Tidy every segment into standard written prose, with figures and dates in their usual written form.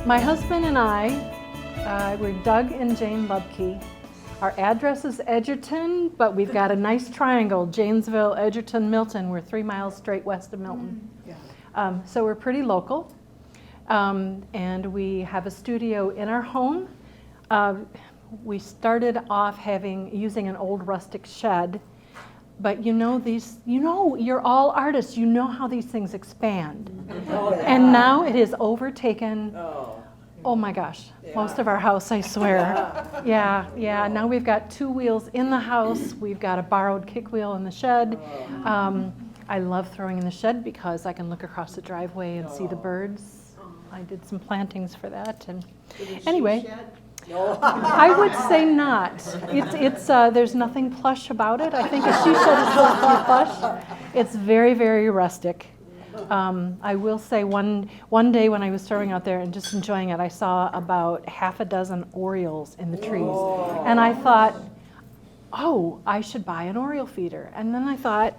My husband and I, we're Doug and Jayne Lubke. Our address is Edgerton, but we've got a nice triangle, Janesville, Edgerton, Milton. We're 3 miles straight west of Milton. So we're pretty local. And we have a studio in our home. We started off using an old rustic shed, but you're all artists, you know how these things expand. And now it has overtaken, oh my gosh, most of our house, I swear. Yeah, now we've got 2 wheels in the house, we've got a borrowed kick wheel in the shed. I love throwing in the shed because I can look across the driveway and see the birds. I did some plantings for that, and anyway. I would say not. It's there's nothing plush about it. I think a she shed is supposed to be plush. It's very, very rustic. I will say one day when I was throwing out there and just enjoying it, I saw about half a dozen orioles in the trees. And I thought, oh, I should buy an oriole feeder. And then I thought,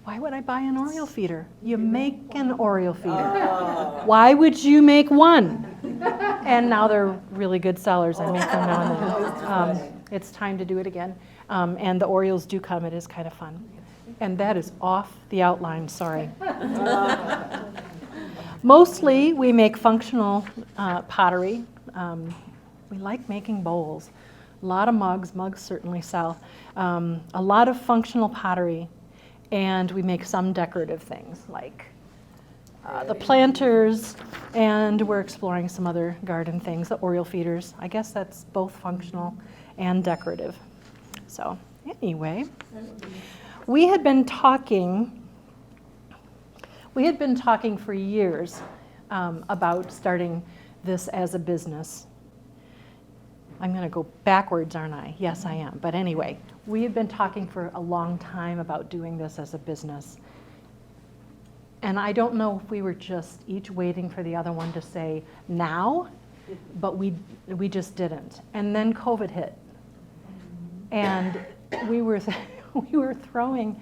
why would I buy an oriole feeder? You make an oriole feeder. Why would you make one? And now they're really good sellers. I make them now and then. It's time to do it again. And the orioles do come. It is kind of fun. And that is off the outline, sorry. Mostly we make functional pottery. We like making bowls. A lot of mugs certainly sell. A lot of functional pottery. And we make some decorative things like the planters, and we're exploring some other garden things, the oriole feeders. I guess that's both functional and decorative. So anyway, we had been talking for years about starting this as a business. I'm going to go backwards, aren't I? Yes, I am. But anyway, we had been talking for a long time about doing this as a business. And I don't know if we were just each waiting for the other one to say now, but we just didn't. And then COVID hit. And we were throwing,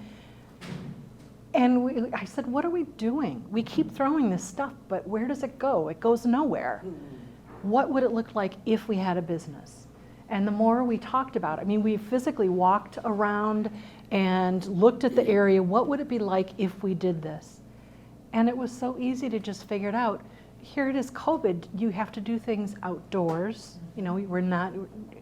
and I said, what are we doing? We keep throwing this stuff, but where does it go? It goes nowhere. What would it look like if we had a business? And the more we talked about it, I mean, we physically walked around and looked at the area. What would it be like if we did this? And it was so easy to just figure it out. Here it is, COVID. You have to do things outdoors. You know, we're not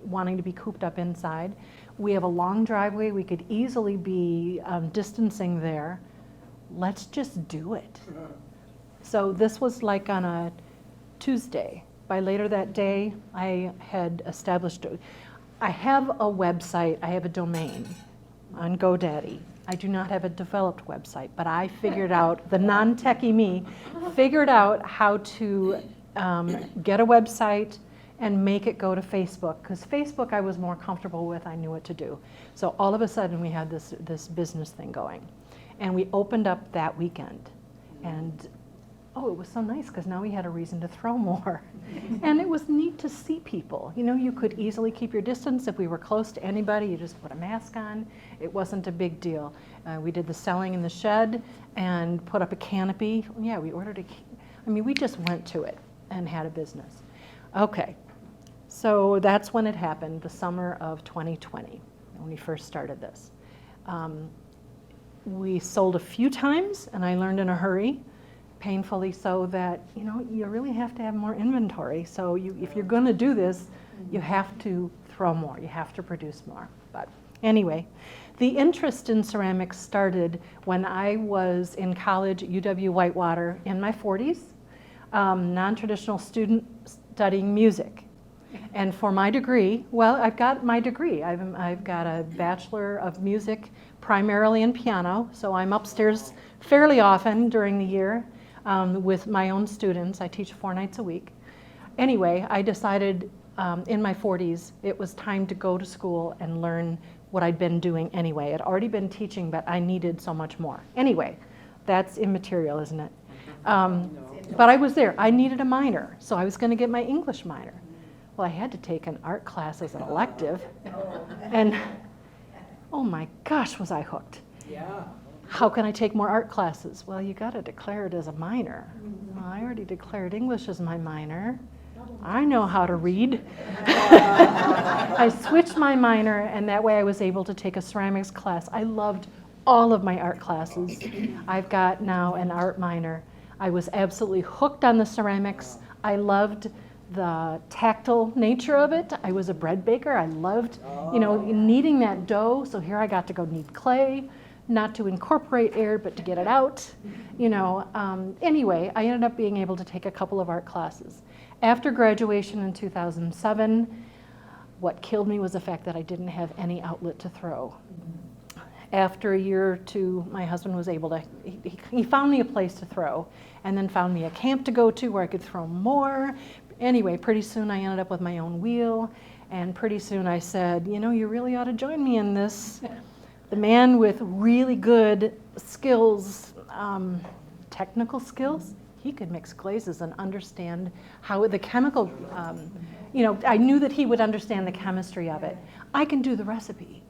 wanting to be cooped up inside. We have a long driveway. We could easily be distancing there. Let's just do it. So this was like on a Tuesday. By later that day, I had established, I have a website, I have a domain on GoDaddy. I do not have a developed website, but I figured out, the non-techie me, figured out how to get a website and make it go to Facebook, because Facebook I was more comfortable with, I knew what to do. So all of a sudden we had this business thing going. And we opened up that weekend. And oh, it was so nice because now we had a reason to throw more. And it was neat to see people. You know, you could easily keep your distance. If we were close to anybody, you just put a mask on. It wasn't a big deal. We did the selling in the shed and put up a canopy. Yeah, we ordered we just went to it and had a business. Okay, so that's when it happened, the summer of 2020, when we first started this. We sold a few times, and I learned in a hurry, painfully so, that you really have to have more inventory. So if you're going to do this, you have to throw more, you have to produce more. But anyway, the interest in ceramics started when I was in college at UW-Whitewater in my 40s, non-traditional student studying music. And for my degree, well, I've got my degree. I've got a Bachelor of Music, primarily in piano, so I'm upstairs fairly often during the year. With my own students. I teach 4 nights a week. Anyway, I decided in my 40s it was time to go to school and learn what I'd been doing anyway. I'd already been teaching, but I needed so much more. Anyway, that's immaterial, isn't it? But I was there. I needed a minor, so I was going to get my English minor. Well, I had to take an art class as an elective, and oh my gosh, was I hooked. Yeah. How can I take more art classes? Well, you got to declare it as a minor. Well, I already declared English as my minor. I know how to read. I switched my minor, and that way I was able to take a ceramics class. I loved all of my art classes. I've got now an art minor. I was absolutely hooked on the ceramics. I loved the tactile nature of it. I was a bread baker. I loved, kneading that dough. So here I got to go knead clay, not to incorporate air, but to get it out. Anyway, I ended up being able to take a couple of art classes. After graduation in 2007, what killed me was the fact that I didn't have any outlet to throw. After a year or two, my husband was able to, he found me a place to throw, and then found me a camp to go to where I could throw more. Anyway, pretty soon I ended up with my own wheel, and pretty soon I said, you really ought to join me in this. The man with really good skills, technical skills, he could mix glazes and understand how the chemical, I knew that he would understand the chemistry of it. I can do the recipe,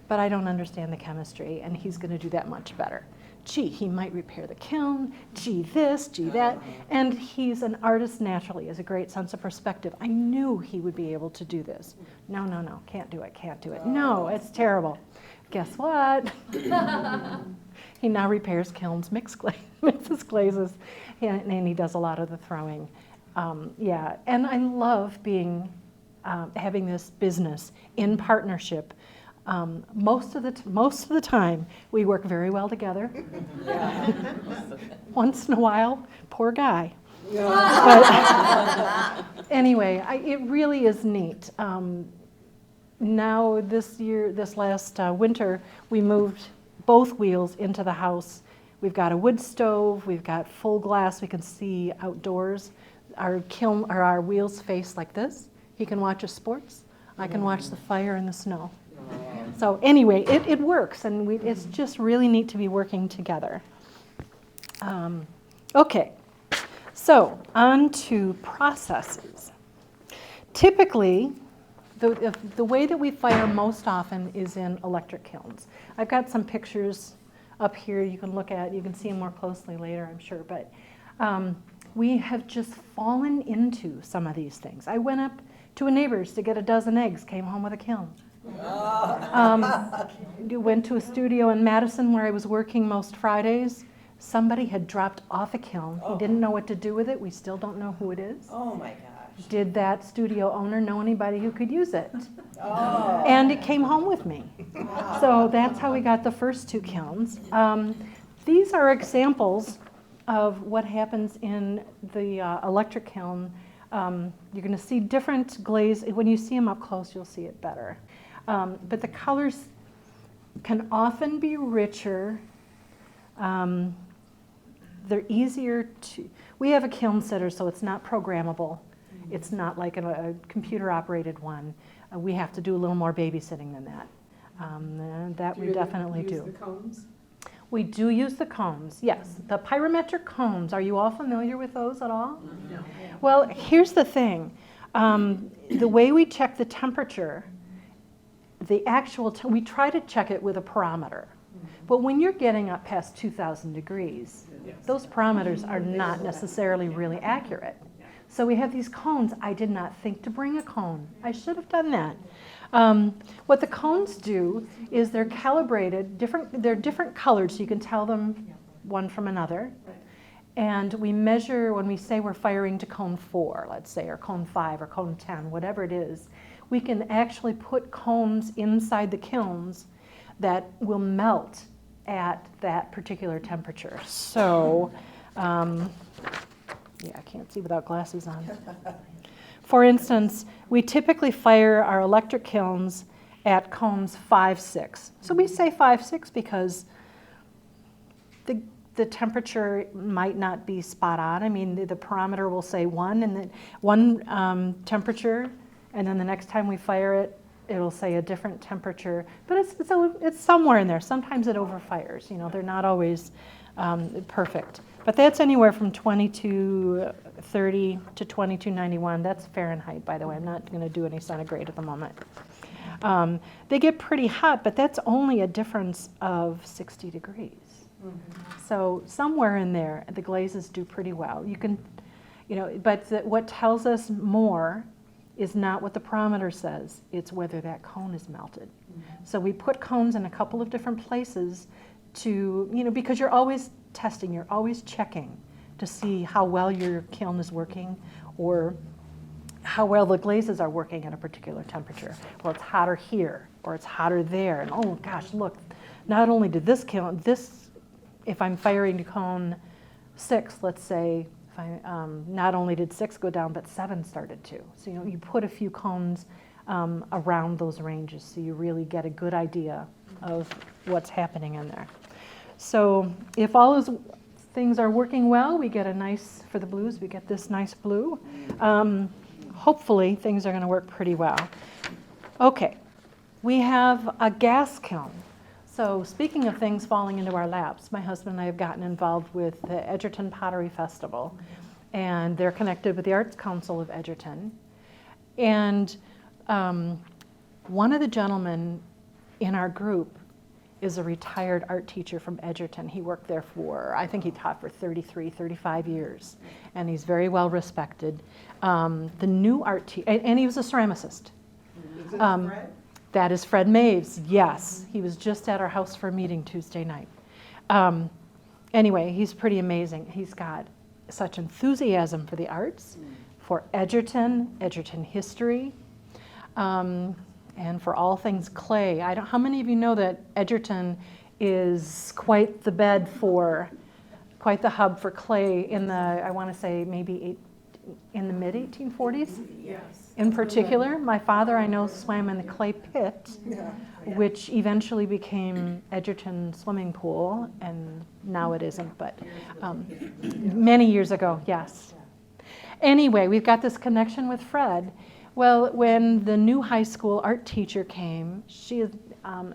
but I don't understand the chemistry, and he's going to do that much better. Gee, he might repair the kiln, gee this, gee that, and he's an artist naturally, has a great sense of perspective. I knew he would be able to do this. No, can't do it. No, it's terrible. Guess what? He now repairs kilns, mixes glazes, and he does a lot of the throwing. And I love having this business in partnership. Most of the time, we work very well together. Once in a while, poor guy. But anyway, it really is neat. Now this last winter, we moved both wheels into the house. We've got a wood stove, we've got full glass, we can see outdoors. Our kiln, or our wheels face like this. He can watch us sports, I can watch the fire and the snow. So anyway, it works, and it's just really neat to be working together. Okay, so on to processes. Typically, the way that we fire most often is in electric kilns. I've got some pictures up here you can look at. You can see them more closely later, I'm sure. But we have just fallen into some of these things. I went up to a neighbor's to get a dozen eggs, came home with a kiln. Went to a studio in Madison where I was working most Fridays. Somebody had dropped off a kiln. He didn't know what to do with it. We still don't know who it is. Oh my gosh. Did that studio owner know anybody who could use it? And it came home with me. So that's how we got the first two kilns. These are examples of what happens in the electric kiln. You're going to see different glaze. When you see them up close, you'll see it better. But the colors can often be richer. They're easier to, we have a kiln sitter, so it's not programmable. It's not like a computer-operated one. We have to do a little more babysitting than that. That we definitely do. Do you use the cones? We do use the cones, yes. The pyrometric cones, are you all familiar with those at all? No. Well, here's the thing. The way we check the temperature, we try to check it with a pyrometer. But when you're getting up past 2,000 degrees, those pyrometers are not necessarily really accurate. So we have these cones. I did not think to bring a cone. I should have done that. What the cones do is they're calibrated, they're different colored, so you can tell them one from another. And we measure, when we say we're firing to cone 4, let's say, or cone 5, or cone 10, whatever it is, we can actually put cones inside the kilns that will melt at that particular temperature. So, yeah, I can't see without glasses on. For instance, we typically fire our electric kilns at cones 5, 6. So we say 5, 6 because the temperature might not be spot on. I mean, the pyrometer will say 1, and then one temperature, and then the next time we fire it, it'll say a different temperature. But it's somewhere in there. Sometimes it overfires. You know, they're not always perfect. But that's anywhere from 2230 to 2291. That's Fahrenheit, by the way. I'm not going to do any centigrade at the moment. They get pretty hot, but that's only a difference of 60 degrees. Mm-hmm. So somewhere in there, the glazes do pretty well. You But what tells us more is not what the parameter says, it's whether that cone is melted. So we put cones in a couple of different places to, because you're always testing, you're always checking to see how well your kiln is working or how well the glazes are working at a particular temperature. Well, it's hotter here or it's hotter there. And oh gosh, look, not only did this kiln, if I'm firing to cone 6, let's say, not only did 6 go down, but 7 started to. So you put a few cones around those ranges so you really get a good idea of what's happening in there. So if all those things are working well, we get for the blues, we get this nice blue. Hopefully things are going to work pretty well. Okay, we have a gas kiln. So speaking of things falling into our laps, my husband and I have gotten involved with the Edgerton Pottery Festival, and they're connected with the Arts Council of Edgerton. And one of the gentlemen in our group is a retired art teacher from Edgerton. He worked there I think he taught for 33, 35 years, and he's very well respected. The new art teacher, and he was a ceramicist. Is it Fred? That is Fred Maves, yes. He was just at our house for a meeting Tuesday night. Anyway, he's pretty amazing. He's got such enthusiasm for the arts, for Edgerton history, and for all things clay. How many of you know that Edgerton is quite the hub for clay in the, I want to say maybe in the mid-1840s? Yes. In particular, my father, I know, swam in the clay pit, which eventually became Edgerton Swimming Pool, and now it isn't, but many years ago, yes. Anyway, we've got this connection with Fred. Well, when the new high school art teacher came, she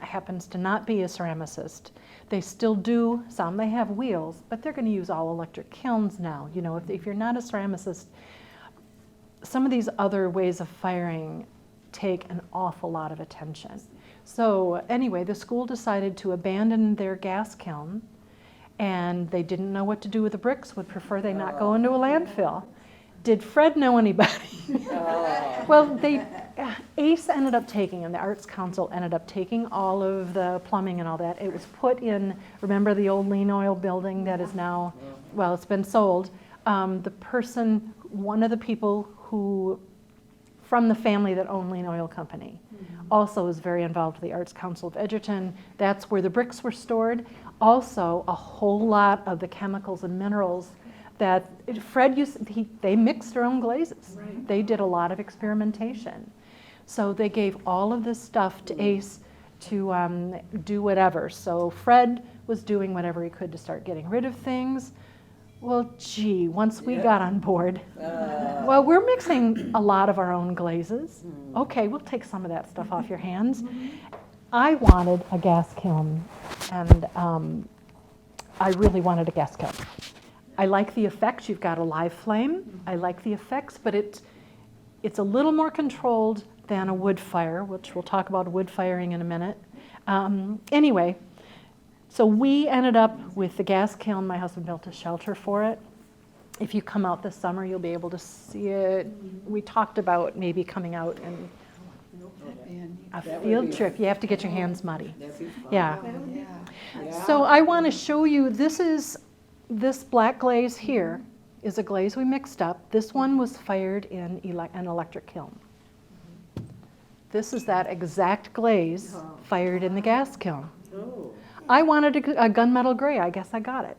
happens to not be a ceramicist. They still do some, they have wheels, but they're going to use all electric kilns now. If you're not a ceramicist, some of these other ways of firing take an awful lot of attention. So anyway, the school decided to abandon their gas kiln, and they didn't know what to do with the bricks, would prefer they not go into a landfill. Did Fred know anybody? Well, ACE ended up taking, and the Arts Council ended up taking all of the plumbing and all that. It was put in, remember the old Lean Oil building that is now, well, it's been sold. One of the people who, from the family that owned Lean Oil Company, also is very involved with the Arts Council of Edgerton. That's where the bricks were stored. Also, a whole lot of the chemicals and minerals that Fred used, they mixed their own glazes. Right. They did a lot of experimentation. So they gave all of this stuff to ACE to do whatever. So Fred was doing whatever he could to start getting rid of things. Well, gee, once we got on board, well, we're mixing a lot of our own glazes. Okay, we'll take some of that stuff off your hands. I wanted a gas kiln, and I really wanted a gas kiln. I like the effects. You've got a live flame. I like the effects, but it's a little more controlled than a wood fire, which we'll talk about wood firing in a minute. Anyway, so we ended up with the gas kiln. My husband built a shelter for it. If you come out this summer, you'll be able to see it. We talked about maybe coming out and a field trip. You have to get your hands muddy. Yeah. So I want to show you, this black glaze here is a glaze we mixed up. This one was fired in an electric kiln. This is that exact glaze fired in the gas kiln. I wanted a gunmetal gray. I guess I got it.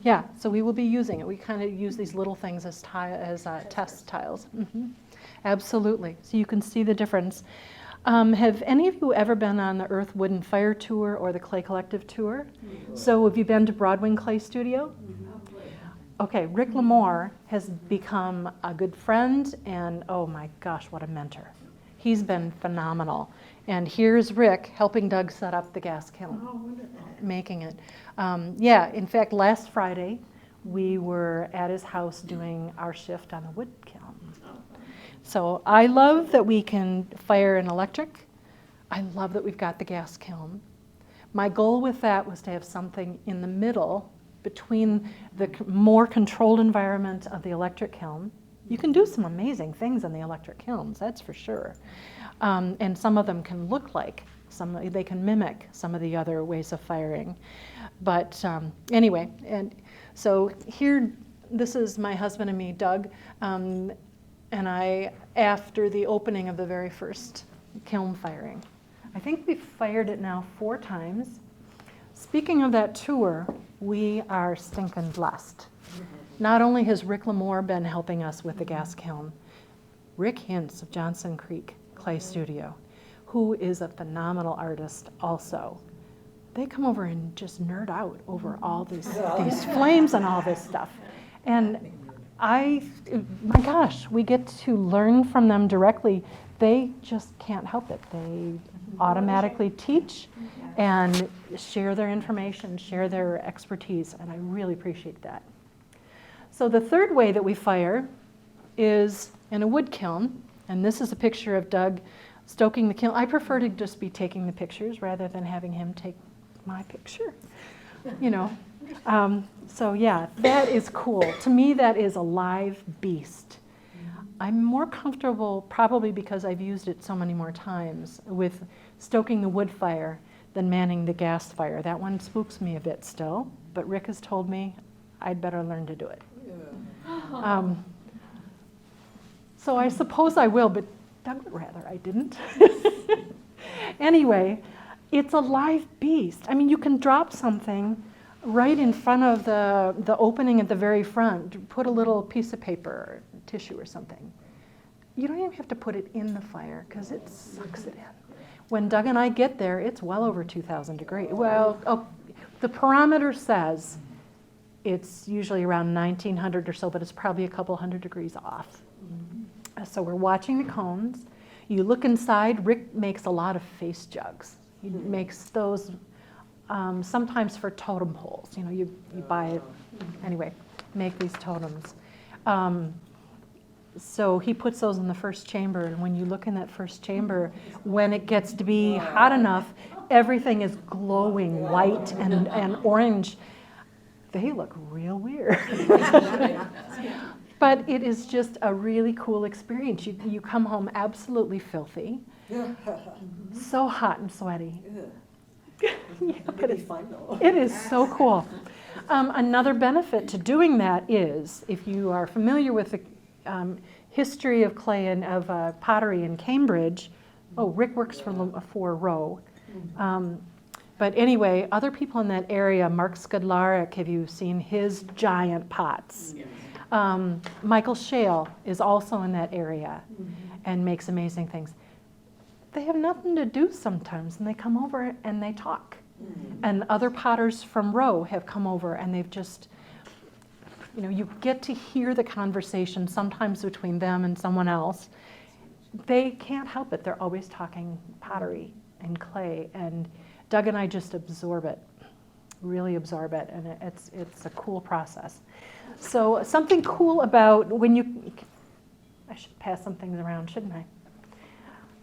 Yeah, so we will be using it. We kind of use these little things as test tiles. Absolutely. So you can see the difference. Have any of you ever been on the Earth Wooden Fire Tour or the Clay Collective Tour? So have you been to Broadwing Clay Studio? Okay, Rick Lamore has become a good friend, and oh my gosh, what a mentor. He's been phenomenal. And here's Rick helping Doug set up the gas kiln, making it. Yeah, in fact, last Friday, we were at his house doing our shift on the wood kiln. So I love that we can fire an electric. I love that we've got the gas kiln. My goal with that was to have something in the middle between the more controlled environment of the electric kiln. You can do some amazing things in the electric kilns, that's for sure. And some of them can look like, they can mimic some of the other ways of firing. But anyway, and so here, this is my husband and me, Doug, and I, after the opening of the very first kiln firing. I think we've fired it now 4 times. Speaking of that tour, we are stinking blessed. Not only has Rick Lamore been helping us with the gas kiln, Rick Hintz of Johnson Creek Clay Studio, who is a phenomenal artist also. They come over and just nerd out over all these flames and all this stuff. And my gosh, we get to learn from them directly. They just can't help it. They automatically teach and share their information, share their expertise, and I really appreciate that. So the third way that we fire is in a wood kiln, and this is a picture of Doug stoking the kiln. I prefer to just be taking the pictures rather than having him take my picture, you know. So yeah, that is cool. To me, that is a live beast. I'm more comfortable, probably because I've used it so many more times, with stoking the wood fire than manning the gas fire. That one spooks me a bit still, but Rick has told me I'd better learn to do it. So I suppose I will, but Doug would rather I didn't. Anyway, it's a live beast. I mean, you can drop something right in front of the opening at the very front. Put a little piece of paper or tissue or something. You don't even have to put it in the fire because it sucks it in. When Doug and I get there, it's well over 2,000 degrees. Well, the parameter says it's usually around 1,900 or so, but it's probably a couple hundred degrees off. So we're watching the cones. You look inside. Rick makes a lot of face jugs. He makes those sometimes for totem poles. You know, you buy it. Anyway, make these totems. So he puts those in the first chamber, and when you look in that first chamber, when it gets to be hot enough, everything is glowing white and orange. They look real weird. But it is just a really cool experience. You come home absolutely filthy, so hot and sweaty. Yeah, but it is so cool. Another benefit to doing that is, if you are familiar with the history of clay and of pottery in Cambridge, Rick works for Rowe. But anyway, other people in that area, Mark Skudlarek, have you seen his giant pots? Michael Shale is also in that area and makes amazing things. They have nothing to do sometimes, and they come over and they talk. And other potters from Rowe have come over, and they've just, you know, you get to hear the conversation sometimes between them and someone else. They can't help it. They're always talking pottery and clay, and Doug and I just absorb it, really absorb it, and it's a cool process. So something cool about I should pass some things around, shouldn't I?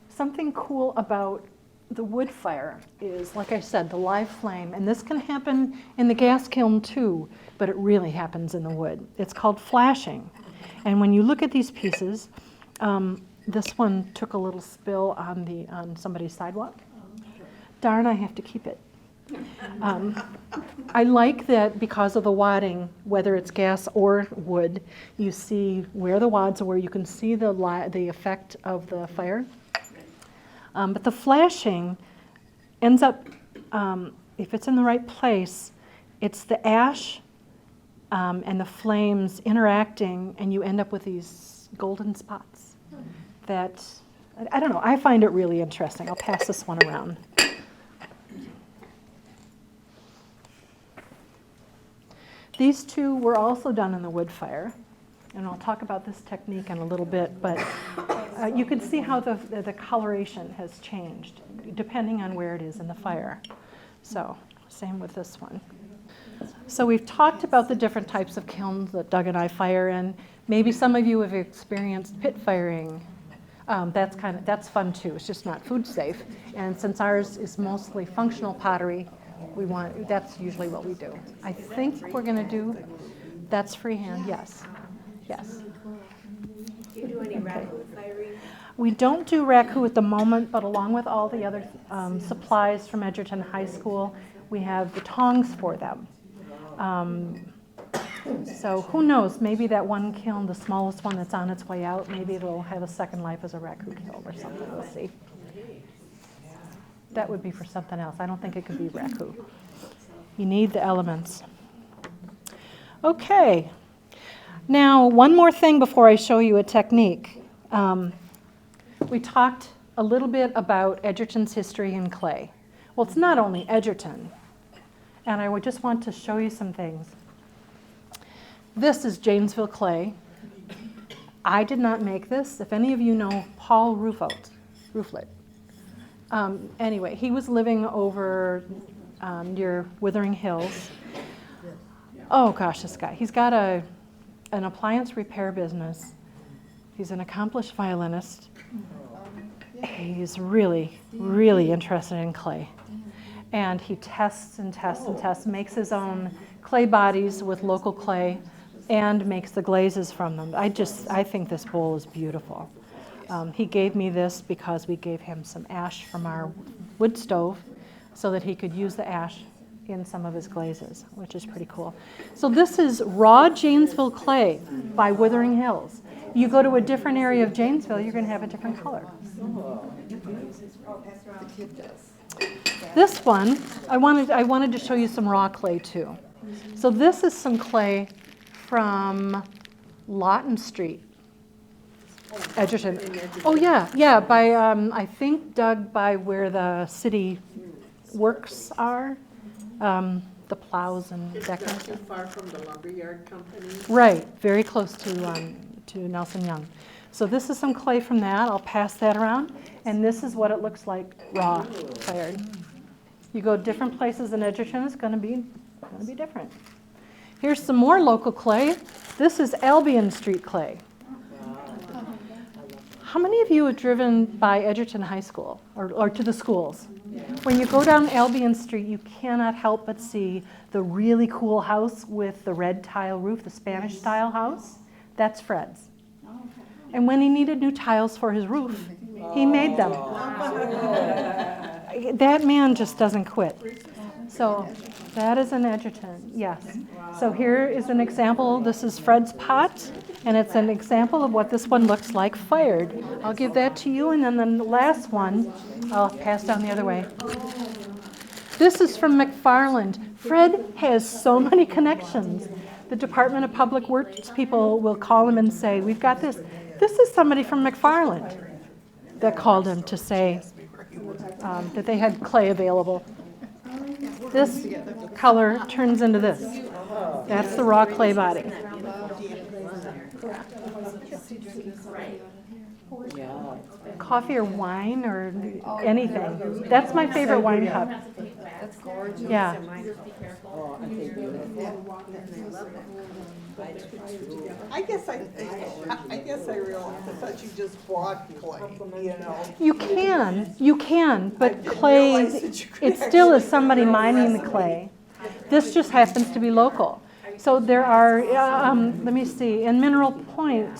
Something cool about the wood fire is, like I said, the live flame, and this can happen in the gas kiln too, but it really happens in the wood. It's called flashing. And when you look at these pieces, this one took a little spill on somebody's sidewalk. Darn, I have to keep it. I like that because of the wadding, whether it's gas or wood, you see where the wads are, where you can see the effect of the fire. But the flashing ends up, if it's in the right place, it's the ash and the flames interacting, and you end up with these golden spots that, I don't know, I find it really interesting. I'll pass this one around. These two were also done in the wood fire, and I'll talk about this technique in a little bit, but you can see how the coloration has changed depending on where it is in the fire. So, same with this one. So we've talked about the different types of kilns that Doug and I fire in. Maybe some of you have experienced pit firing. That's fun too. It's just not food safe. And since ours is mostly functional pottery, That's usually what we do. I think we're going to do, that's freehand, yes. Yes. Do you do any raku firing? We don't do raku at the moment, but along with all the other supplies from Edgerton High School, we have the tongs for them. So who knows, maybe that one kiln, the smallest one that's on its way out, maybe it'll have a second life as a raku kiln or something, we'll see. That would be for something else. I don't think it could be raku. You need the elements. Okay. Now, one more thing before I show you a technique. We talked a little bit about Edgerton's history in clay. Well, it's not only Edgerton, and I would just want to show you some things. This is Janesville clay. I did not make this. If any of you know Paul Rooflet. Anyway, he was living over near Wuthering Hills. Oh gosh, this guy. He's got an appliance repair business. He's an accomplished violinist. He's really, really interested in clay. And he tests and tests and tests, makes his own clay bodies with local clay, and makes the glazes from them. I think this bowl is beautiful. He gave me this because we gave him some ash from our wood stove so that he could use the ash in some of his glazes, which is pretty cool. So this is raw Janesville clay by Wuthering Hills. You go to a different area of Janesville, you're going to have a different color. This one, I wanted to show you some raw clay too. So this is some clay from Lawton Street, Edgerton. Oh yeah, by I think dug by where the city works are, the plows and deckers. Not too far from the lumberyard company. Right, very close to Nelson Young. So this is some clay from that. I'll pass that around, and this is what it looks like raw fired. You go different places in Edgerton, it's going to be different. Here's some more local clay. This is Albion Street clay. How many of you have driven by Edgerton High School or to the schools? When you go down Albion Street, you cannot help but see the really cool house with the red tile roof, the Spanish style house. That's Fred's. And when he needed new tiles for his roof, he made them. That man just doesn't quit. So that is an Edgerton, yes. So here is an example. This is Fred's pot, and it's an example of what this one looks like fired. I'll give that to you, and then the last one, I'll pass down the other way. This is from McFarland. Fred has so many connections. The Department of Public Works people will call him and say, we've got this. This is somebody from McFarland that called him to say that they had clay available. This color turns into this. That's the raw clay body. Coffee or wine or anything. That's my favorite wine cup. That's gorgeous. Yeah. I guess I realized, I thought you just bought clay, you know. You can, but clay, it still is somebody mining the clay. This just happens to be local. So there are, let me see, in Mineral Point,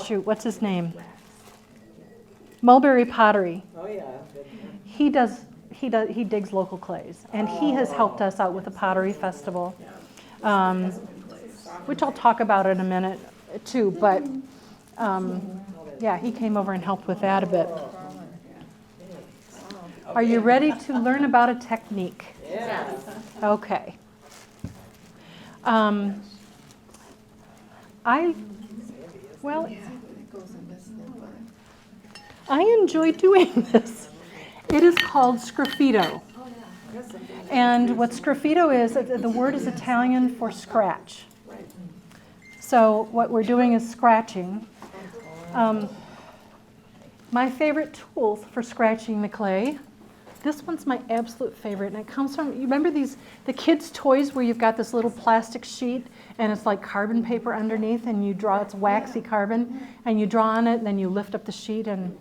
shoot, what's his name? Mulberry Pottery. Oh, yeah. He digs local clays, and he has helped us out with the Pottery Festival, which I'll talk about in a minute too, but yeah, he came over and helped with that a bit. Are you ready to learn about a technique? Yes. Okay. I enjoy doing this. It is called sgraffito. And what sgraffito is, the word is Italian for scratch. So what we're doing is scratching. My favorite tools for scratching the clay, this one's my absolute favorite, and it comes from, you remember the kids' toys where you've got this little plastic sheet and it's like carbon paper underneath, and you draw, it's waxy carbon, and you draw on it, and then you lift up the sheet and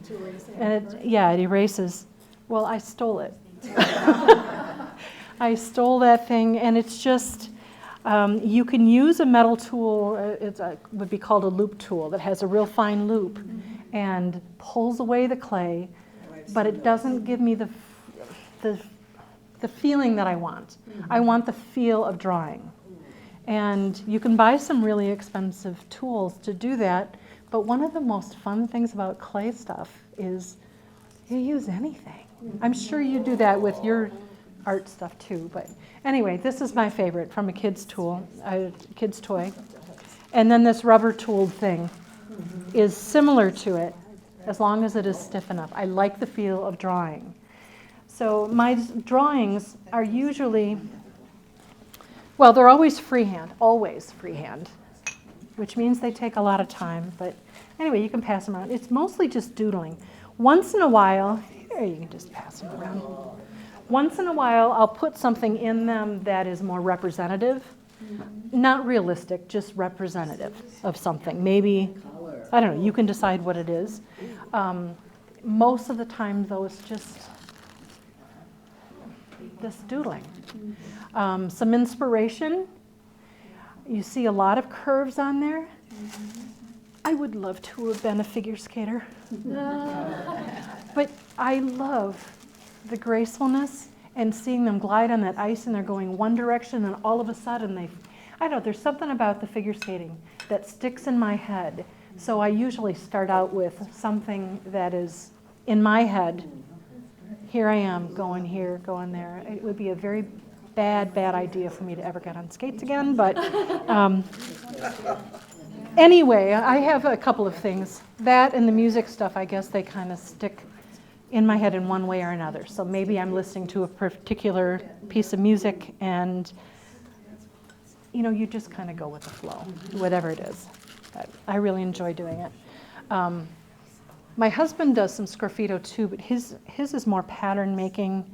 it erases. Well, I stole it. I stole that thing, and it's just, you can use a metal tool, would be called a loop tool, that has a real fine loop and pulls away the clay, but it doesn't give me the feeling that I want. I want the feel of drawing. And you can buy some really expensive tools to do that, but one of the most fun things about clay stuff is you use anything. I'm sure you do that with your art stuff too, but anyway, this is my favorite from a kid's tool, a kid's toy. And then this rubber tooled thing is similar to it, as long as it is stiff enough. I like the feel of drawing. So my drawings are usually, well, they're always freehand, which means they take a lot of time, but anyway, you can pass them around. It's mostly just doodling. Once in a while, here you can just pass them around. Once in a while, I'll put something in them that is more representative. Not realistic, just representative of something. Maybe, I don't know, you can decide what it is. Most of the time, though, it's just this doodling. Some inspiration. You see a lot of curves on there. I would love to have been a figure skater. But I love the gracefulness and seeing them glide on that ice and they're going one direction and all of a sudden I don't know, there's something about the figure skating that sticks in my head. So I usually start out with something that is in my head. Here I am, going here, going there. It would be a very bad idea for me to ever get on skates again, but anyway, I have a couple of things. That and the music stuff, I guess they kind of stick in my head in one way or another. So maybe I'm listening to a particular piece of music and, you know, you just kind of go with the flow, whatever it is. But I really enjoy doing it. My husband does some sgraffito too, but his is more pattern making.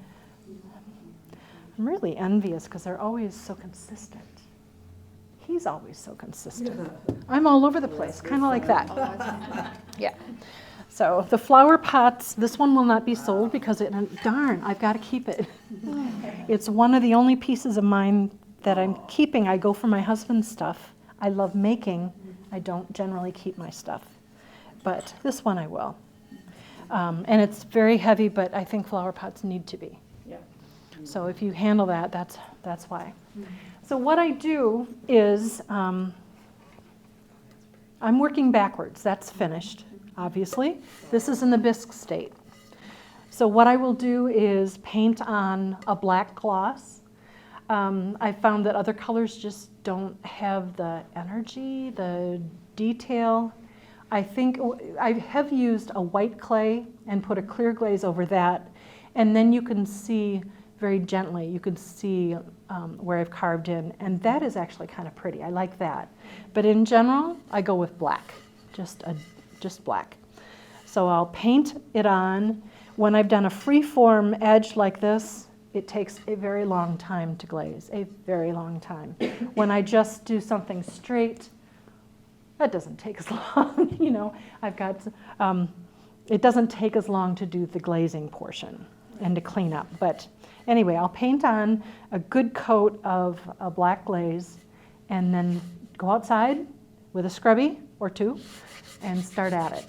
I'm really envious because they're always so consistent. He's always so consistent. I'm all over the place, kind of like that. Yeah. So the flower pots, this one will not be sold because darn, I've got to keep it. It's one of the only pieces of mine that I'm keeping. I go for my husband's stuff. I love making. I don't generally keep my stuff. But this one I will. And it's very heavy, but I think flower pots need to be. Yeah. So if you handle that, that's why. So what I do is, I'm working backwards. That's finished, obviously. This is in the bisque state. So what I will do is paint on a black gloss. I found that other colors just don't have the energy, the detail. I think I have used a white clay and put a clear glaze over that, and then you can see very gently, you can see where I've carved in, and that is actually kind of pretty. I like that. But in general, I go with black, just black. So I'll paint it on. When I've done a free-form edge like this, it takes a very long time to glaze, a very long time. When I just do something straight, that doesn't take as long, you know. It doesn't take as long to do the glazing portion and to clean up. But anyway, I'll paint on a good coat of a black glaze and then go outside with a scrubby or two and start at it.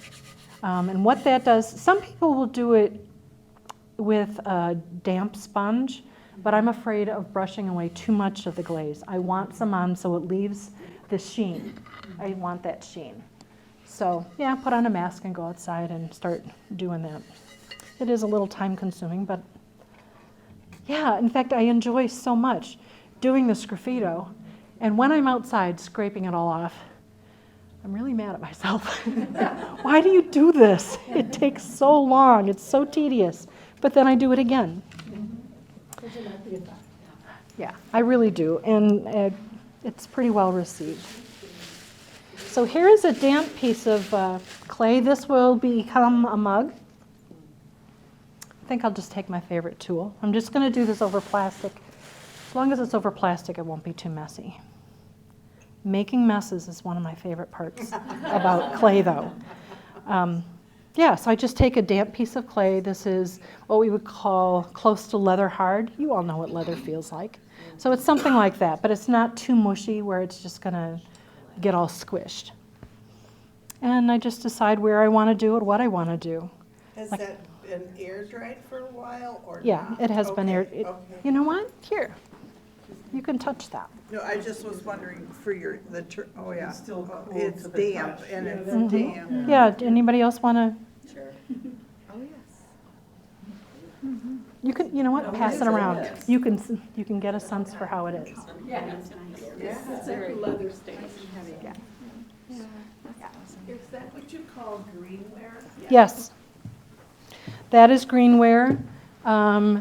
And what that does, some people will do it with a damp sponge, but I'm afraid of brushing away too much of the glaze. I want some on so it leaves the sheen. I want that sheen. So yeah, put on a mask and go outside and start doing that. It is a little time consuming, but yeah, in fact, I enjoy so much doing the sgraffito. And when I'm outside scraping it all off, I'm really mad at myself. Why do you do this? It takes so long. It's so tedious. But then I do it again. Yeah, I really do. And it's pretty well received. So here is a damp piece of clay. This will become a mug. I think I'll just take my favorite tool. I'm just going to do this over plastic. As long as it's over plastic, it won't be too messy. Making messes is one of my favorite parts about clay, though. Yeah, so I just take a damp piece of clay. This is what we would call close to leather hard. You all know what leather feels like. So it's something like that, but it's not too mushy where it's just going to get all squished. And I just decide where I want to do it, what I want to do. Has Like- that been air dried for a while or Yeah, not? it has been air. Okay, okay. You know what? Here, you can touch that. No, I just was wondering for your, oh yeah. It's still Oh, cool it's to the damp touch. and it's Mhm. damp. Yeah, anybody else want to? Sure. Oh, yes. You can, you know what? Oh, Pass it it is, around. it is. You can get a sense for how it is. Yeah, it's like leather stains. Yeah. Is that what you call greenware? Yes. That is greenware.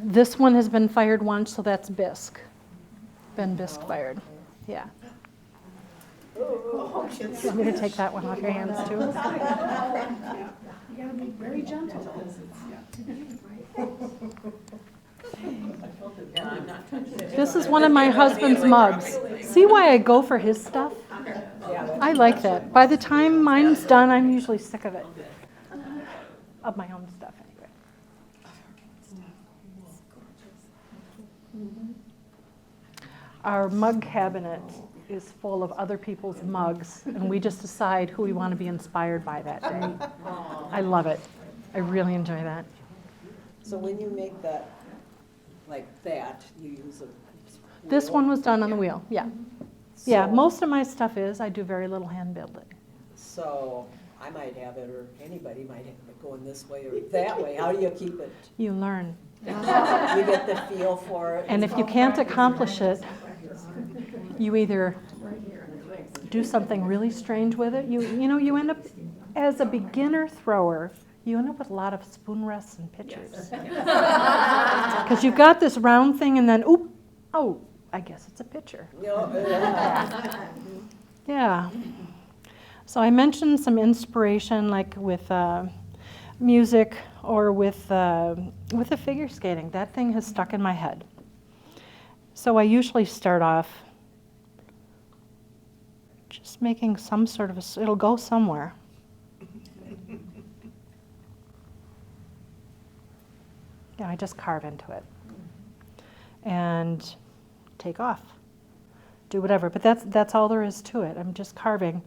This one has been fired once, so that's bisque. Been bisque fired. Yeah. Oh, You want me to take that one off your hands too? You gotta be very gentle. Yeah, I'm not touching it. This is one of my husband's mugs. See why I go for his stuff? I like that. By the time mine's done, I'm usually sick of it. Of my own stuff, anyway. Our mug cabinet is full of other people's mugs, and we just decide who we want to be inspired by that day. I love it. I really enjoy that. So when you make that, like that, you use a This wheel? one was done on the wheel, yeah. Yeah, So- most of my stuff is. I do very little hand building. So I might have it, or anybody might have it going this way or that way. How do you keep it? You learn. You get the feel for it? And if you can't accomplish it, you either do something really strange with it. You know, you end up, as a beginner thrower, you end up with a lot of spoon rests and pitchers. Because you've got this round thing and then, oop, oh, I guess it's a pitcher. Yeah. Yeah. So I mentioned some inspiration, like with music or with the figure skating. That thing has stuck in my head. So I usually start off just making some sort of it'll go somewhere. Yeah, I just carve into it and take off. Do whatever, but that's all there is to it. I'm just carving.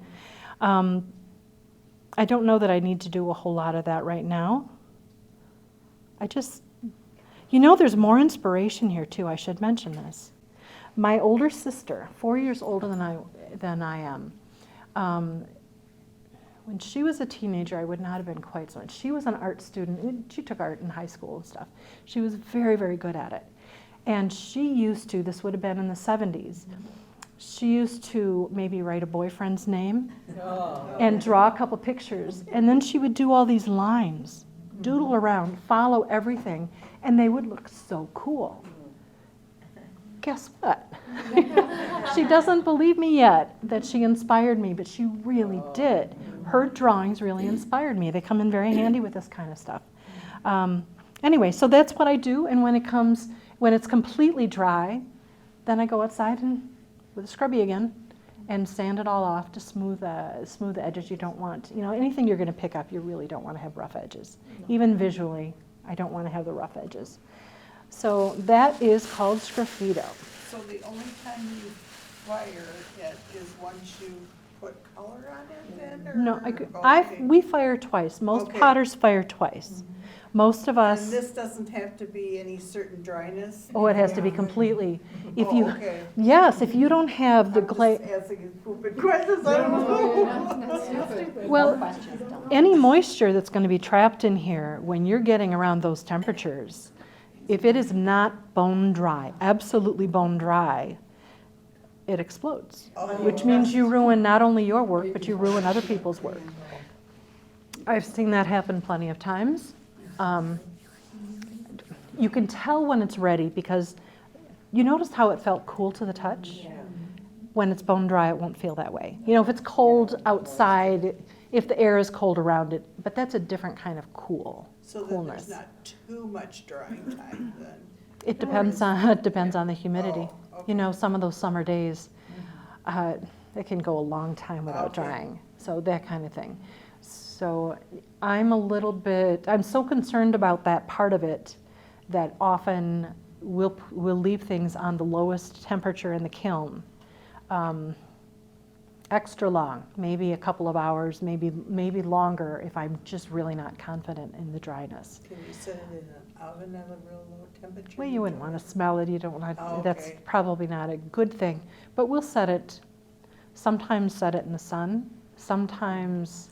I don't know that I need to do a whole lot of that right now. I just, there's more inspiration here too. I should mention this. My older sister, 4 years older than I am, when she was a teenager, I would not have been quite so much. She was an art student. She took art in high school and stuff. She was very, very good at it. And she used to, this would have been in the 70s, she used to maybe write a boyfriend's name and draw a couple pictures. And then she would do all these lines, doodle around, follow everything, and they would look so cool. Guess what? She doesn't believe me yet that she inspired me, but she really did. Her drawings really inspired me. They come in very handy with this kind of stuff. Anyway, so that's what I do, and when it's completely dry, then I go outside and with a scrubby again and sand it all off to smooth the edges you don't want. Anything you're going to pick up, you really don't want to have rough edges. Even visually, I don't want to have the rough edges. So that is called sgraffito. So the only time you fire it is once you put color on it then? Or? No, Okay. we fire twice. Most Okay. potters fire twice. Most of us. And this doesn't have to be any certain dryness? Oh, it has to be completely. If Oh, you, okay. yes, if you don't have the I'm clay. just asking stupid questions, I don't know. Well, any moisture that's going to be trapped in here when you're getting around those temperatures, if it is not bone dry, absolutely bone dry, it explodes, which means you ruin not only your work, but you ruin other people's work. I've seen that happen plenty of times. You can tell when it's ready because you noticed how it felt cool to the touch? When it's bone dry, it won't feel that way. If it's cold outside, if the air is cold around it, but that's a different kind of coolness. So then there's not too much drying time then? It depends on the humidity. Oh, okay. Some of those summer days, it can go a long time without Okay. drying. So that kind of thing. So I'm so concerned about that part of it that often we'll leave things on the lowest temperature in the kiln. Extra long, maybe a couple of hours, maybe longer if I'm just really not confident in the dryness. Can you set it in an oven at a real low temperature? Well, you wouldn't want to smell it, you don't want Oh, that's okay. probably not a good thing. But we'll sometimes set it in the sun, sometimes,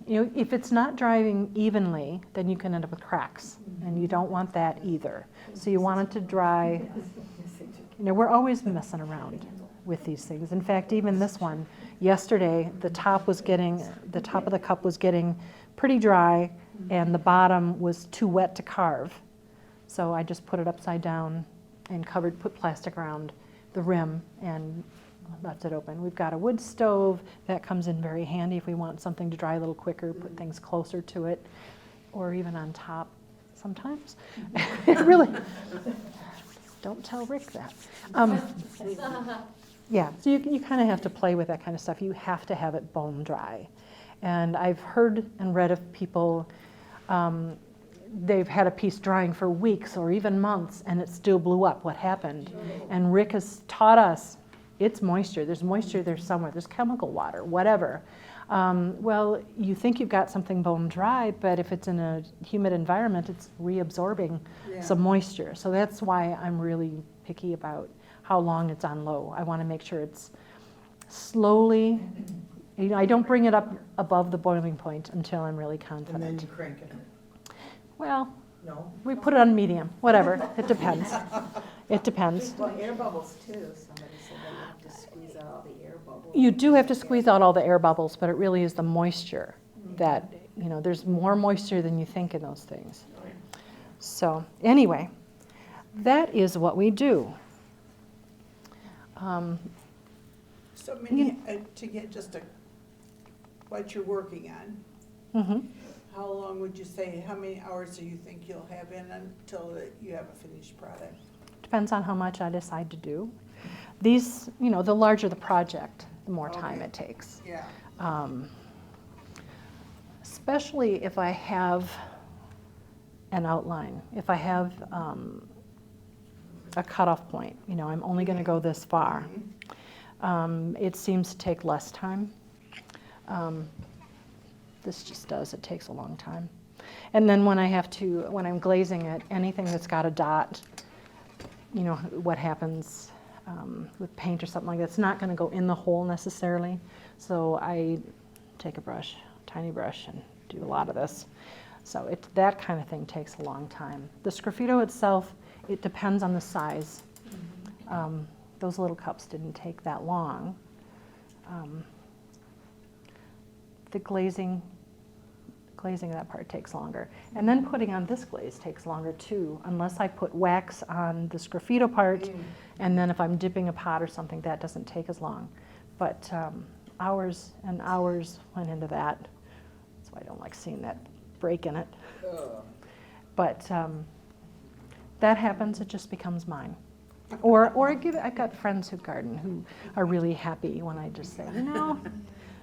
if it's not drying evenly, then you can end up with cracks, and you don't want that either. So you want it to dry, we're always messing around with these things. In fact, even this one, yesterday, the top of the cup was getting pretty dry, and the bottom was too wet to carve. So I just put it upside down and put plastic around the rim and left it open. We've got a wood stove that comes in very handy if we want something to dry a little quicker, put things closer to it, or even on top sometimes. Really, don't tell Rick that. Yeah, so you kind of have to play with that kind of stuff. You have to have it bone dry. And I've heard and read of people, they've had a piece drying for weeks or even months and it still blew up. What happened? And Rick has taught us it's moisture. There's moisture there somewhere. There's chemical water, whatever. Well, you think you've got something bone dry, but if it's in a humid environment, it's reabsorbing some moisture. So that's why I'm really picky about how long it's on low. I want to make sure it's slowly, I don't bring it up above the boiling point until I'm really confident. And then you crank it. Well, No? we put it on medium, whatever, it depends. It depends. Well, air bubbles too, somebody said that you have to squeeze out all the air bubbles. You do have to squeeze out all the air bubbles, but it really is the moisture that, there's more moisture than you think in those things. So anyway, that is what we do. So many, to get what you're working on, Mhm. how long would you say, how many hours do you think you'll have in until you have a finished product? Depends on how much I decide to do. These, the larger the project, the more time Okay. it takes. Yeah. Especially if I have an outline, if I have a cutoff point, I'm only going to go this far. It seems to take less time. This just does, it takes a long time. And then when I'm glazing it, anything that's got a dot, what happens with paint or something like that, it's not going to go in the hole necessarily. So I take a brush, tiny brush, and do a lot of this. So that kind of thing takes a long time. The sgraffito itself, it depends on the size. Those little cups didn't take that long. The glazing of that part takes longer. And then putting on this glaze takes longer too, unless I put wax on the sgraffito part, and then if I'm dipping a pot or something, that doesn't take as long. But hours and hours went into that. That's why I don't like seeing that break in it. But that happens, it just becomes mine. Or I've got friends who garden who are really happy when I just say,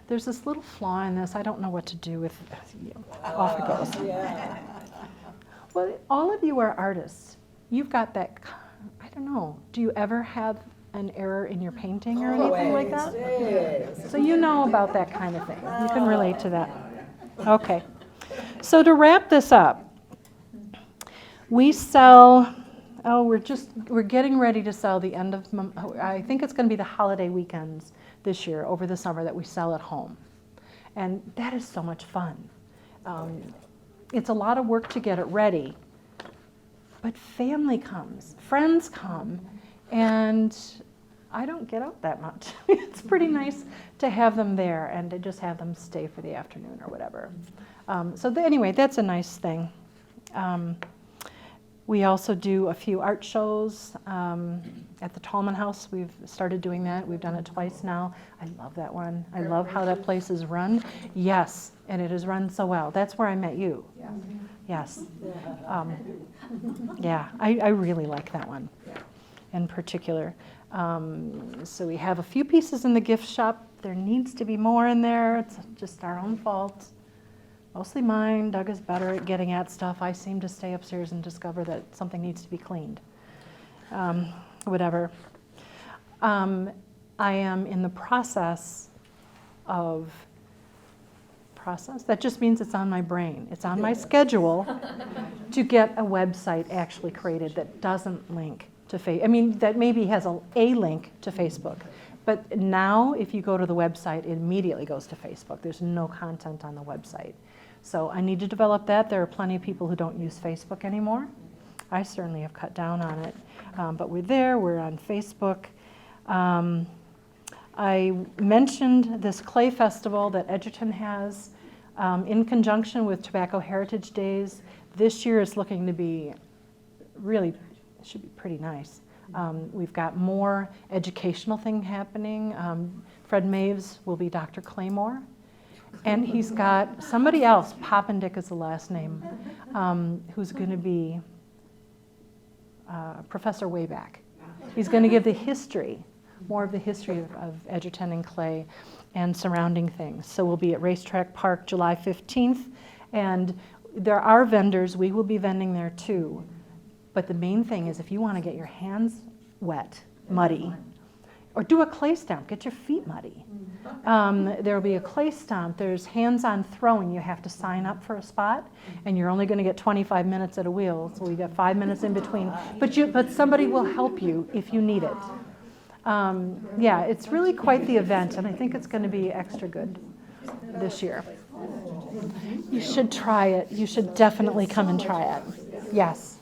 there's this little flaw in this, I don't know what to do with it. Off it goes. Yeah. Well, all of you are artists. You've got that, I don't know, do you ever have an error in your painting or anything like that? Always. So you know about that kind of thing. You can relate to that. Okay. So to wrap this up, we sell, we're getting ready to sell the end of, I think it's going to be the holiday weekends this year over the summer that we sell at home. And that is so much fun. It's a lot of work to get it ready, but family comes, friends come, and I don't get out that much. It's pretty nice to have them there and to just have them stay for the afternoon or whatever. Anyway, that's a nice thing. We also do a few art shows at the Tallman House. We've started doing that. We've done it twice now. I love that one. I love how that place is run. Yes, and it is run so well. That's where I met you. Yeah. Yes. Yeah, I really like that one in particular. So we have a few pieces in the gift shop. There needs to be more in there. It's just our own fault. Mostly mine. Doug is better at getting at stuff. I seem to stay upstairs and discover that something needs to be cleaned. Whatever. I am in the process. That just means it's on my brain. It's on my schedule to get a website actually created that doesn't link to Facebook. I mean, that maybe has a link to Facebook. But now, if you go to the website, it immediately goes to Facebook. There's no content on the website. So I need to develop that. There are plenty of people who don't use Facebook anymore. I certainly have cut down on it. But we're there. We're on Facebook. I mentioned this clay festival that Edgerton has in conjunction with Tobacco Heritage Days. This year is looking to be really, should be pretty nice. We've got more educational thing happening. Fred Maves will be Dr. Claymore. And he's got somebody else, Poppendick is the last name, who's going to be Professor Wayback. He's going to give the history, more of the history of Edgerton and clay and surrounding things. So we'll be at Racetrack Park July 15th, and there are vendors. We will be vending there too. But the main thing is if you want to get your hands wet, muddy, or do a clay stomp, get your feet muddy. There will be a clay stomp. There's hands-on throwing. You have to sign up for a spot, and you're only going to get 25 minutes at a wheel, so we got 5 minutes in between. But somebody will help you if you need it. Yeah, it's really quite the event, and I think it's going to be extra good this year. You should try it. You should definitely come and try it. Yes.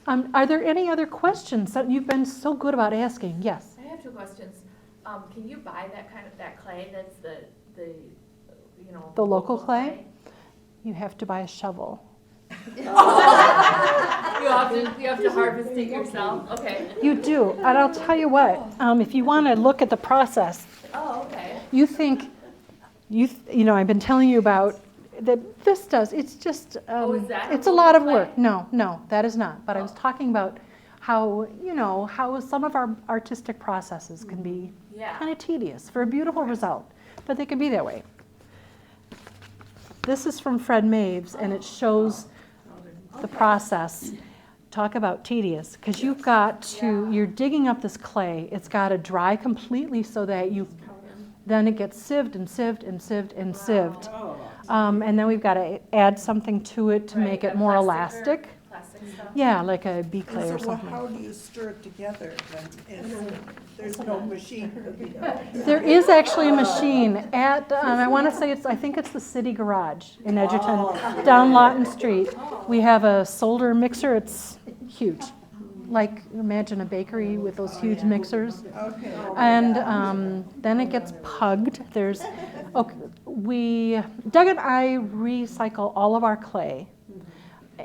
Are there any other questions? You've been so good about asking. Yes. I have 2 questions. Can you buy that clay that's the local clay? You have to buy a shovel. You have to harvest it yourself? Okay. You do, and I'll tell you what, if you want to look at the process, Oh, okay. you think, I've been telling you about that this does, it's just, is that it's a lot of work. No, that is not. But I was talking about how some of our artistic processes can be kind of tedious for a beautiful result, but they can be that way. This is from Fred Maves, and it shows the process. Talk about tedious, because you're digging up this clay. It's got to dry completely so that then it gets sieved and sieved and sieved and sieved. And then we've got to add something to it to make it more elastic. Plastic stuff? Yeah, like a bee clay or something. How do you stir it together then? There's no machine. There is actually a machine at, I think it's the City Garage in Edgerton, down Lawton Street. We have a solder mixer. It's huge. Like, imagine a bakery with those huge mixers. Okay. And then it gets pugged. Doug and I recycle all of our clay,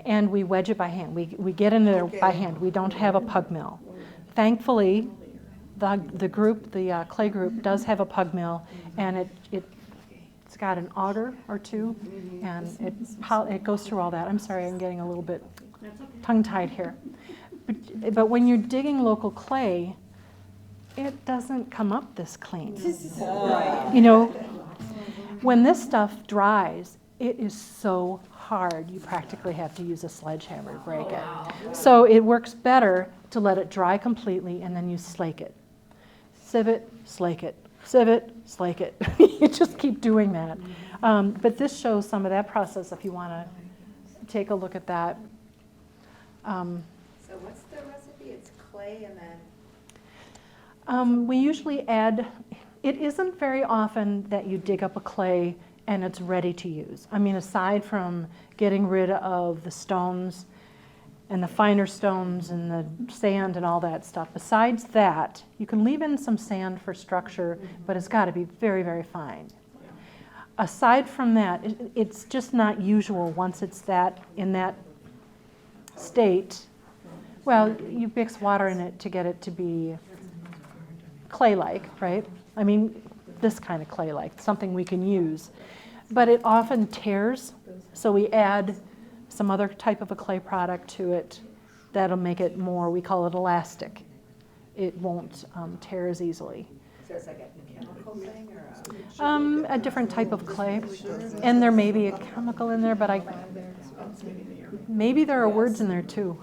and we wedge it by hand. We get in there by hand. We don't have a pug mill. Thankfully, the clay group does have a pug mill, and it's got an auger or two, and it goes through all that. I'm sorry, I'm getting a little bit tongue-tied here. But when you're digging local clay, it doesn't come up this clean. When this stuff dries, it is so hard, you practically have to use a sledgehammer to break it. So it works better to let it dry completely, and then you slake it. Sieve it, slake it. Sieve it, slake it. You just keep doing that. But this shows some of that process if you want to take a look at that. So what's the recipe? It's clay and then? We usually add, it isn't very often that you dig up a clay and it's ready to use. I mean, aside from getting rid of the stones and the finer stones and the sand and all that stuff, besides that, you can leave in some sand for structure, but it's got to be very, very fine. Aside from that, it's just not usual once it's in that state. Well, you mix water in it to get it to be clay-like, right? I mean, this kind of clay-like, something we can use. But it often tears, so we add some other type of a clay product to it that'll make it more, we call it elastic. It won't tear as easily. So it's like a chemical thing or A different type of clay, and there may be a chemical in there, but maybe there are words in there too.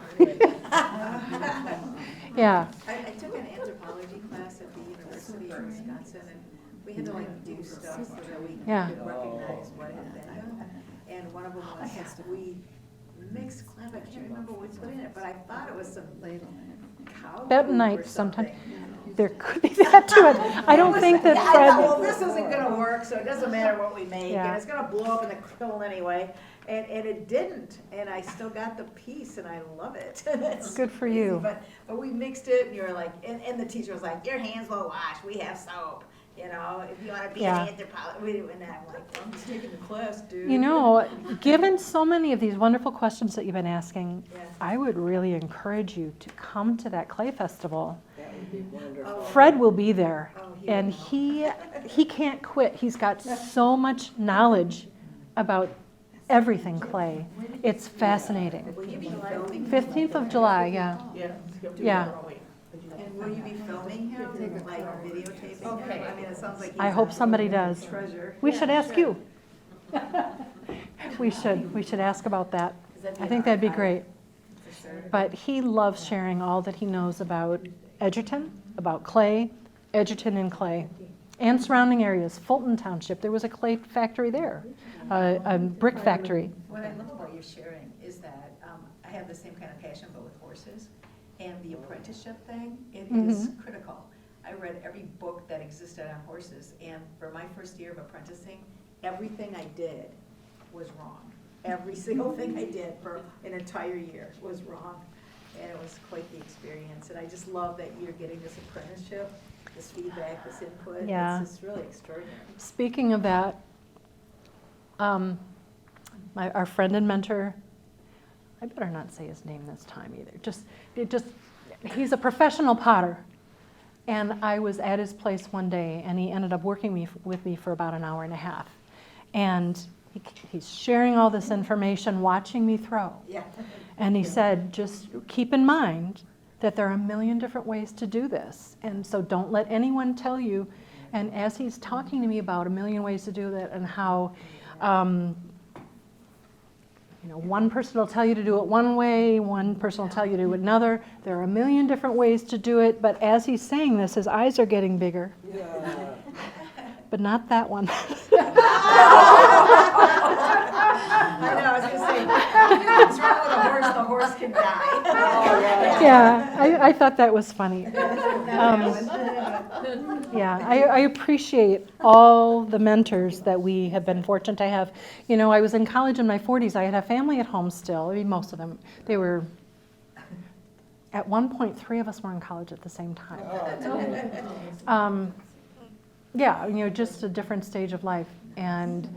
Yeah. I took an anthropology class at the University of Wisconsin, and we had to like do stuff so that we Yeah. could recognize what had been done. And one of them was we mixed clay, I can't remember what we put in it, but I thought it was some like cow poop or Bentonite sometimes. something. There could be that to it. I don't think that Yeah, I thought, well, Fred, this isn't gonna work, so it doesn't matter what we make, Yeah. and it's gonna blow up in the kiln anyway. And it didn't, and I still got the piece, and I love it. It's Good for crazy, you. But we mixed it, and you were like, and the teacher was like, your hands will wash, we have soap, if you wanna be Yeah. an anthropologist, and I'm like, I'm just taking the class, dude. given so many of these wonderful questions that you've been asking, Yeah. I would really encourage you to come to that clay festival. That would be wonderful. Fred will be there, Oh, he and will. he can't quit. He's got so much knowledge about everything clay. It's fascinating. Will you be filming? 15th of July, yeah. Yeah. And will you be filming him, like videotaping him? I mean, it sounds like he's I hope a somebody does. treasure. We should ask you. We should ask about that. I think that'd be great. But he loves sharing all that he knows about Edgerton, about clay, Edgerton and clay, and surrounding areas. Fulton Township, there was a clay factory there, a brick factory. What I love about your sharing is that I have the same kind of passion, but with horses. And the apprenticeship thing, it is critical. I read every book that existed on horses, and for my first year of apprenticing, everything I did was wrong. Every single thing I did for an entire year was wrong. And it was quite the experience. And I just love that you're getting this apprenticeship, this feedback, this input. Yeah. It's just really extraordinary. Speaking of that, our friend and mentor, I better not say his name this time either. He's a professional potter. And I was at his place one day, and he ended up working with me for about an hour and a half. And he's sharing all this information, watching me throw. Yeah. And he said, just keep in mind that there are a million different ways to do this. And so don't let anyone tell you. And as he's talking to me about a million ways to do that and how, one person will tell you to do it one way, one person will tell you to do it another. There are a million different ways to do it. But as he's saying this, his eyes are getting bigger. Yeah. But not that one. I know, I was gonna say, what's wrong with the horse can die. Yeah, I thought that was funny. Yeah, I appreciate all the mentors that we have been fortunate to have. I was in college in my 40s. I had a family at home still. I mean, most of them. They were, at one point, 3 of us were in college at the same time. Yeah, just a different stage of life. And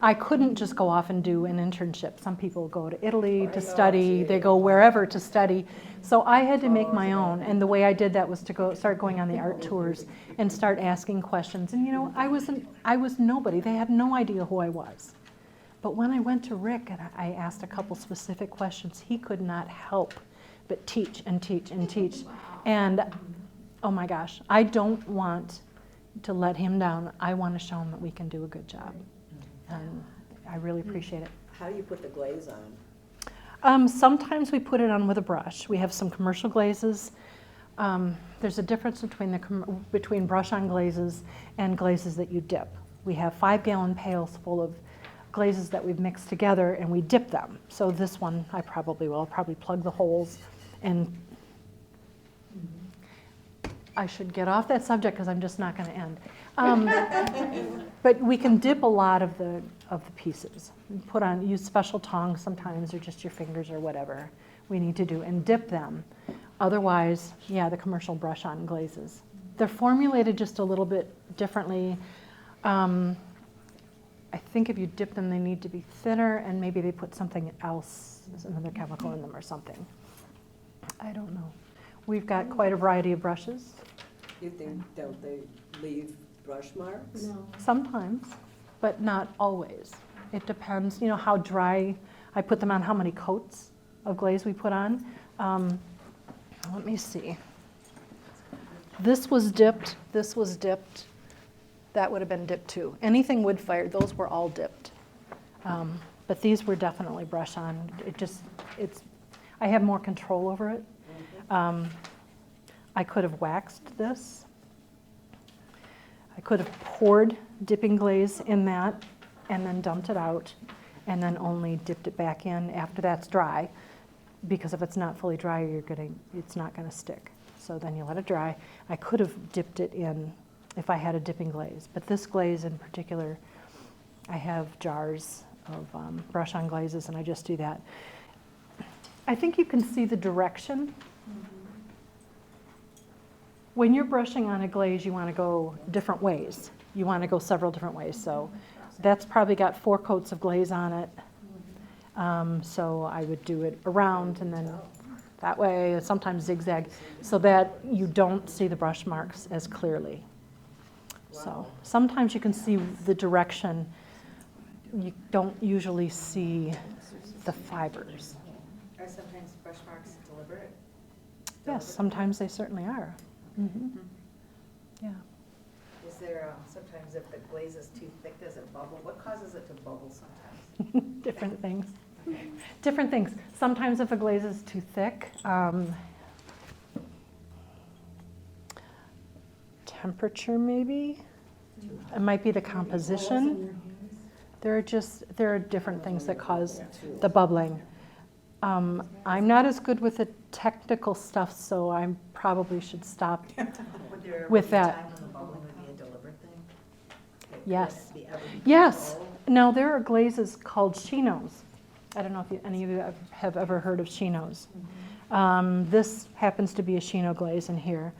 I couldn't just go off and do an internship. Some people go to Italy to study, they go wherever to study. So I had to make my own, and the way I did that was to start going on the art tours and start asking questions. And I was nobody. They had no idea who I was. But when I went to Rick and I asked a couple specific questions, he could not help but teach and teach and teach. And oh my gosh, I don't want to let him down. I want to show him that we can do a good job. And I really appreciate it. How do you put the glaze on? Sometimes we put it on with a brush. We have some commercial glazes. There's a difference between brush-on glazes and glazes that you dip. We have 5-gallon pails full of glazes that we've mixed together, and we dip them. So this one, I probably will. I'll probably plug the holes, and I should get off that subject because I'm just not going to end. But we can dip a lot of the pieces. Use special tongs sometimes, or just your fingers or whatever we need to do, and dip them. Otherwise, yeah, the commercial brush-on glazes. They're formulated just a little bit differently. I think if you dip them, they need to be thinner, and maybe they put something else, another chemical in them or something. I don't know. We've got quite a variety of brushes. Don't they leave brush marks? No. Sometimes, but not always. It depends, how dry I put them on, how many coats of glaze we put on. Let me see. This was dipped, that would have been dipped too. Anything wood fired, those were all dipped. But these were definitely brush on. I have more control over it. I could have waxed this. I could have poured dipping glaze in that and then dumped it out and then only dipped it back in after that's dry, because if it's not fully dry, it's not gonna stick. So then you let it dry. I could have dipped it in if I had a dipping glaze, but this glaze in particular, I have jars of brush on glazes and I just do that. I think you can see the direction. When you're brushing on a glaze, you want to go different ways. You want to go several different ways. So that's probably got 4 coats of glaze on it. So I would do it around and then that way, sometimes zigzag, so that you don't see the brush marks as clearly. So sometimes you can see the direction. You don't usually see the fibers. Are sometimes brush marks deliberate? Yes, sometimes they certainly are. Yeah. Is there, sometimes if the glaze is too thick, does it bubble? What causes it to bubble sometimes? Different things. Different things. Sometimes if a glaze is too thick, temperature maybe. It might be the composition. There are different things that cause the bubbling. I'm not as good with the technical stuff, so I probably should stop Would there ever with be a that. time when the bubbling would be a deliberate thing? Yes. Would it ever be Yes. controlled? Now, there are glazes called chinos. I don't know if any of you have ever heard of chinos. This happens to be a chino glaze in here.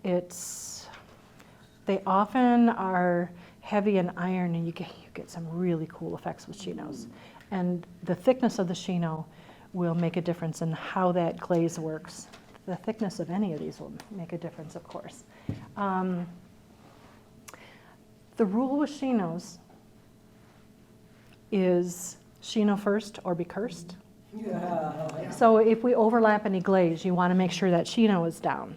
They often are heavy in iron, and you get some really cool effects with chinos. And the thickness of the chino will make a difference in how that glaze works. The thickness of any of these will make a difference, of course. The rule with chinos is chino first or be cursed. So if we overlap any glaze, you want to make sure that chino is down.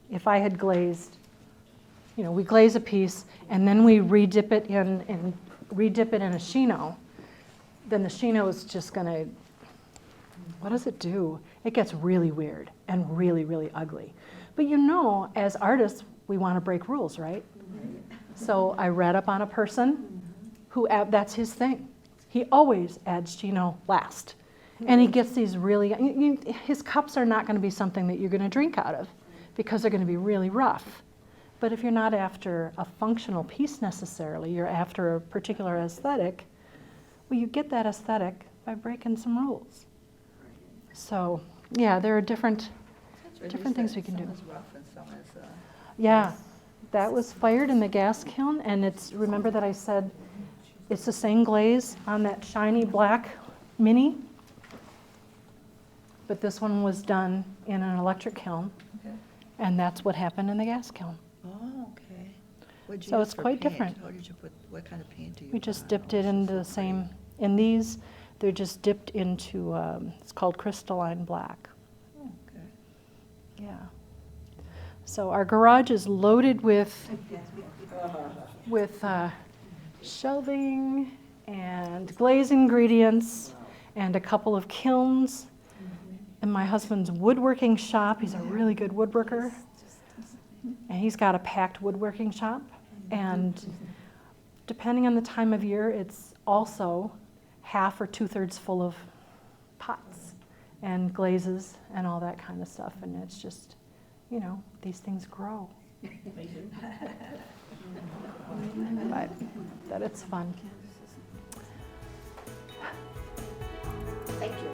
If I had glazed, we glaze a piece and then we redip it in a chino, then the chino is just gonna, what does it do? It gets really weird and really, really ugly. But as artists, we want to break rules, right? So I read up on a person who, that's his thing. He always adds chino last. And he gets these really, his cups are not going to be something that you're going to drink out of because they're going to be really rough. But if you're not after a functional piece necessarily, you're after a particular aesthetic, well, you get that aesthetic by breaking some rules. So, yeah, there are different things we can do. Some is rough and some is, Yeah, that was fired in the gas kiln, and remember that I said it's the same glaze on that shiny black Mini, but this one was done in an electric kiln, and that's what happened in the gas kiln. Oh, okay. What'd you So use it's for quite paint? different. How did you what kind of paint do you We put just on dipped those? it into the same, in these, they're just dipped into, it's called crystalline black. Oh, okay. Yeah. So our garage is loaded with shelving and glaze ingredients and a couple of kilns. And my husband's woodworking shop, he's a really good woodworker. And he's got a packed woodworking shop. And depending on the time of year, it's also half or 2/3 full of pots and glazes and all that kind of stuff. And it's just, these things grow. But it's fun. Thank you.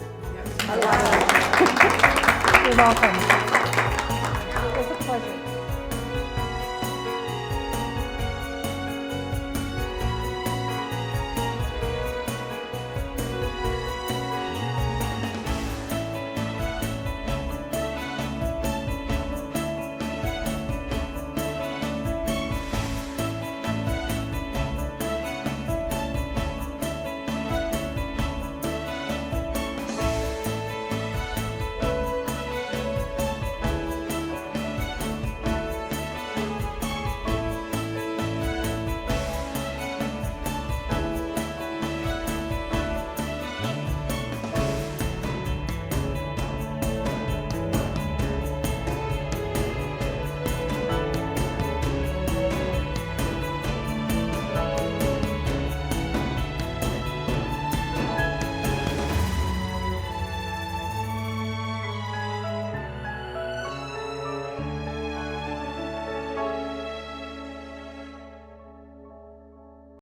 You're welcome.